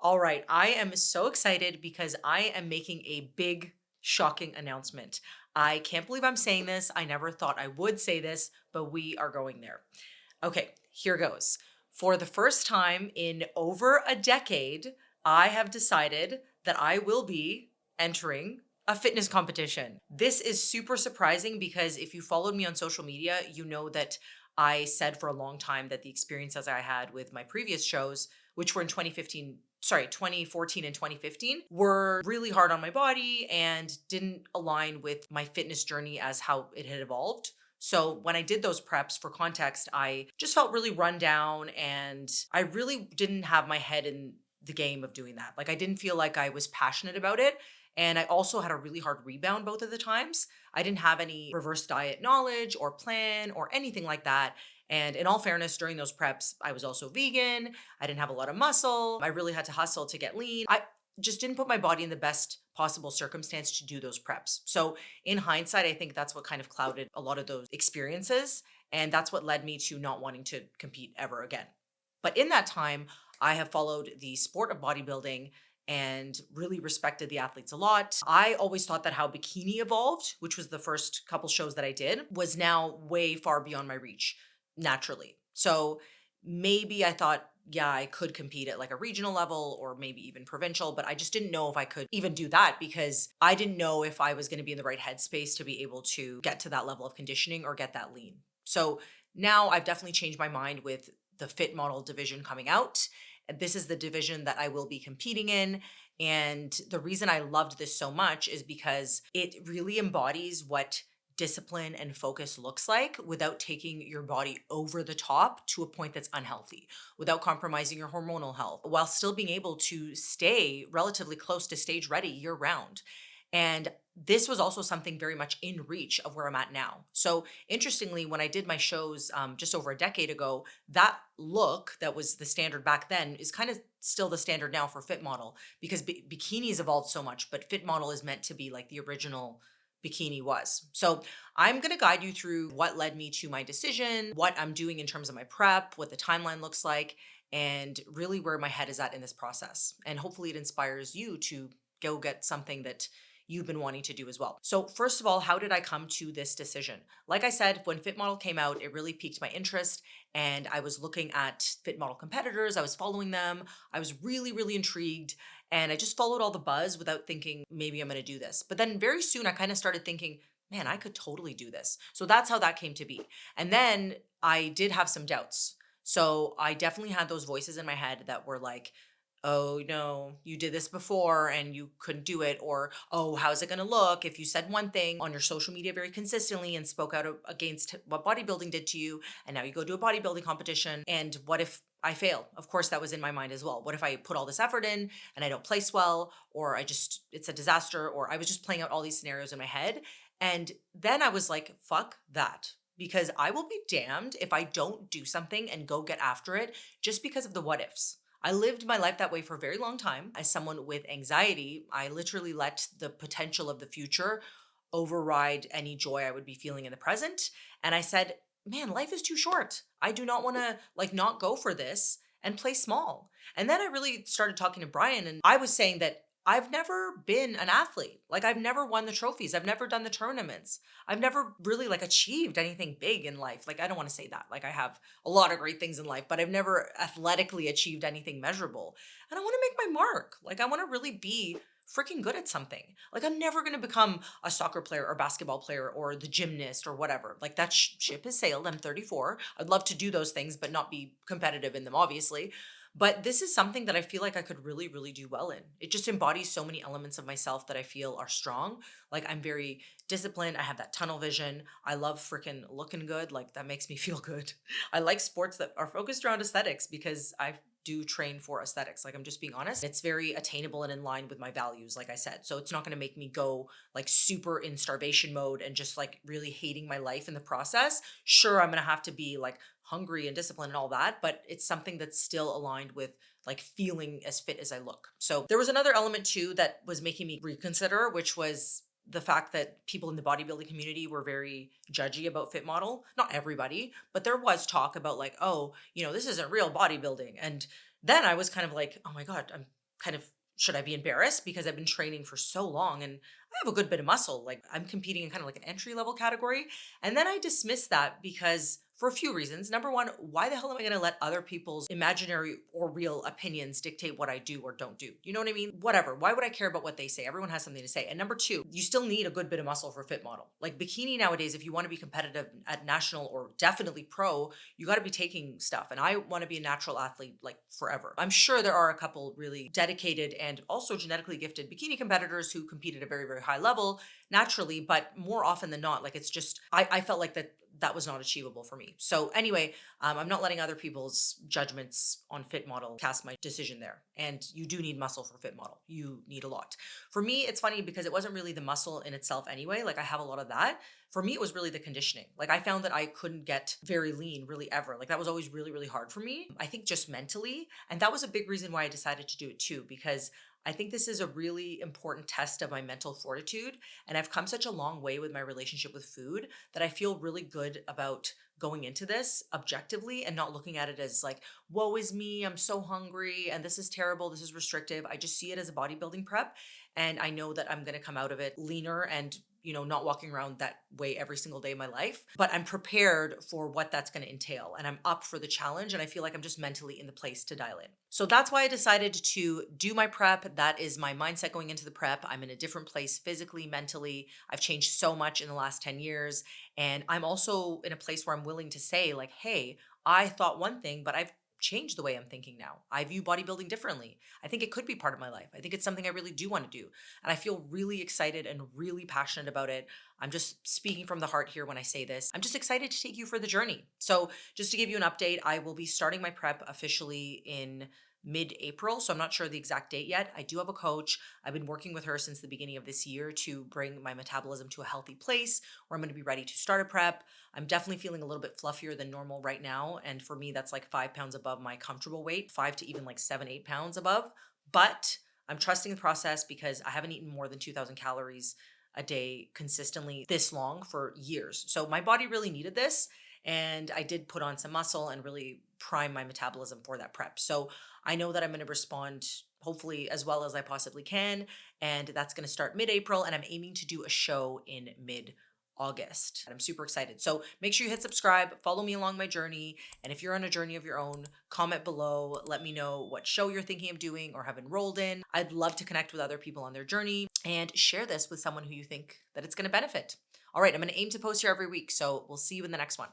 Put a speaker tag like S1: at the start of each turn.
S1: All right, I am so excited because I am making a big, shocking announcement. I can't believe I'm saying this. I never thought I would say this, but we are going there. Okay, here goes. For the first time in over a decade, I have decided that I will be entering a fitness competition. This is super surprising because if you followed me on social media, you know that I said for a long time that the experiences I had with my previous shows, which were in 2014 and 2015, were really hard on my body and didn't align with my fitness journey as how it had evolved. So when I did those preps, for context, I just felt really run down and I really didn't have my head in the game of doing that. Like I didn't feel like I was passionate about it. And I also had a really hard rebound both of the times. I didn't have any reverse diet knowledge or plan or anything like that. And in all fairness, during those preps, I was also vegan. I didn't have a lot of muscle. I really had to hustle to get lean. I just didn't put my body in the best possible circumstance to do those preps. So in hindsight, I think that's what kind of clouded a lot of those experiences. And that's what led me to not wanting to compete ever again. But in that time, I have followed the sport of bodybuilding and really respected the athletes a lot. I always thought that how bikini evolved, which was the first couple shows that I did, was now way far beyond my reach naturally. So maybe I thought, yeah, I could compete at like a regional level or maybe even provincial, but I just didn't know if I could even do that because I didn't know if I was going to be in the right headspace to be able to get to that level of conditioning or get that lean. So now I've definitely changed my mind with the fit model division coming out. And this is the division that I will be competing in. And the reason I loved this so much is because it really embodies what discipline and focus looks like without taking your body over the top to a point that's unhealthy, without compromising your hormonal health, while still being able to stay relatively close to stage ready year round. And this was also something very much in reach of where I'm at now. So, interestingly, when I did my shows just over a decade ago, that look that was the standard back then is kind of still the standard now for Fit Model because bikinis evolved so much, but Fit Model is meant to be like the original bikini was. So, I'm going to guide you through what led me to my decision, what I'm doing in terms of my prep, what the timeline looks like, and really where my head is at in this process. And hopefully, it inspires you to go get something that you've been wanting to do as well. So, first of all, how did I come to this decision? Like I said, when Fit Model came out, it really piqued my interest and I was looking at Fit Model competitors, I was following them. I was really, really intrigued and I just followed all the buzz without thinking maybe I'm going to do this. But then very soon I kind of started thinking, man, I could totally do this. So that's how that came to be. And then I did have some doubts. So I definitely had those voices in my head that were like, oh no, you did this before and you couldn't do it. Or, oh, how's it going to look if you said one thing on your social media very consistently and spoke out against what bodybuilding did to you? And now you go to a bodybuilding competition. And what if I fail? Of course, that was in my mind as well. What if I put all this effort in and I don't place well, or it's a disaster, or I was just playing out all these scenarios in my head. And then I was like, fuck that. Because I will be damned if I don't do something and go get after it just because of the what ifs. I lived my life that way for a very long time. As someone with anxiety, I literally let the potential of the future override any joy I would be feeling in the present. And I said, man, life is too short. I do not want to like not go for this and play small. And then I really started talking to Brian and I was saying that I've never been an athlete. Like I've never won the trophies. I've never done the tournaments. I've never really like achieved anything big in life. Like I don't want to say that. Like I have a lot of great things in life, but I've never athletically achieved anything measurable. And I want to make my mark. Like I want to really be freaking good at something. Like I'm never going to become a soccer player or basketball player or the gymnast or whatever. Like that ship has sailed. I'm 34. I'd love to do those things but not be competitive in them obviously. But this is something that I feel like I could really, really do well in. It just embodies so many elements of myself that I feel are strong. Like I'm very disciplined. I have that tunnel vision. I love freaking looking good. Like that makes me feel good. I like sports that are focused around aesthetics because I do train for aesthetics. Like I'm just being honest. It's very attainable and in line with my values, like I said. So it's not going to make me go like super in starvation mode and just like really hating my life in the process. Sure, I'm going to have to be like hungry and disciplined and all that, but it's something that's still aligned with like feeling as fit as I look. So there was another element too that was making me reconsider, which was the fact that people in the bodybuilding community were very judgy about fit model. Not everybody, but there was talk about like, oh, this isn't real bodybuilding. And then I was kind of like, oh my God, I'm kind of, should I be embarrassed because I've been training for so long and I have a good bit of muscle? Like I'm competing in kind of like an entry level category. And then I dismiss that because for a few reasons. Number one, why the hell am I going to let other people's imaginary or real opinions dictate what I do or don't do? You know what I mean? Whatever. Why would I care about what they say? Everyone has something to say. And number two, you still need a good bit of muscle for a fit model. Like bikini nowadays, if you want to be competitive at national or definitely pro, you got to be taking stuff. And I want to be a natural athlete like forever. I'm sure there are a couple really dedicated and also genetically gifted bikini competitors who compete at a very, very high level naturally, but more often than not, like it's just, I felt like that was not achievable for me. So anyway, I'm not letting other people's judgments on fit model cast my decision there. And you do need muscle for fit model. You need a lot. For me, it's funny because it wasn't really the muscle in itself anyway. Like I have a lot of that. For me, it was really the conditioning. Like I found that I couldn't get very lean really ever. Like that was always really, really hard for me. I think just mentally. And that was a big reason why I decided to do it too, because I think this is a really important test of my mental fortitude. And I've come such a long way with my relationship with food that I feel really good about going into this objectively and not looking at it as like, woe is me, I'm so hungry and this is terrible, this is restrictive. I just see it as a bodybuilding prep. And I know that I'm going to come out of it leaner and not walking around that way every single day of my life, but I'm prepared for what that's going to entail. And I'm up for the challenge. And I feel like I'm just mentally in the place to dial in. So that's why I decided to do my prep. That is my mindset going into the prep. I'm in a different place physically, mentally. I've changed so much in the last 10 years. And I'm also in a place where I'm willing to say, like, hey, I thought one thing, but I've changed the way I'm thinking now. I view bodybuilding differently. I think it could be part of my life. I think it's something I really do want to do. And I feel really excited and really passionate about it. I'm just speaking from the heart here when I say this. I'm just excited to take you for the journey. So, just to give you an update, I will be starting my prep officially in mid-April. So I'm not sure the exact date yet. I do have a coach. I've been working with her since the beginning of this year to bring my metabolism to a healthy place where I'm going to be ready to start a prep. I'm definitely feeling a little bit fluffier than normal right now. And for me, that's like 5 pounds above my comfortable weight, 5 to even like 7, 8 pounds above. But I'm trusting the process because I haven't eaten more than 2,000 calories a day consistently this long for years. So my body really needed this. And I did put on some muscle and really prime my metabolism for that prep. So I know that I'm going to respond hopefully as well as I possibly can. And that's going to start mid-April. And I'm aiming to do a show in mid-August. I'm super excited. So make sure you hit subscribe, follow me along my journey. And if you're on a journey of your own, comment below. Let me know what show you're thinking of doing or have enrolled in. I'd love to connect with other people on their journey and share this with someone who you think that it's going to benefit. All right, I'm going to aim to post here every week. So we'll see you in the next one.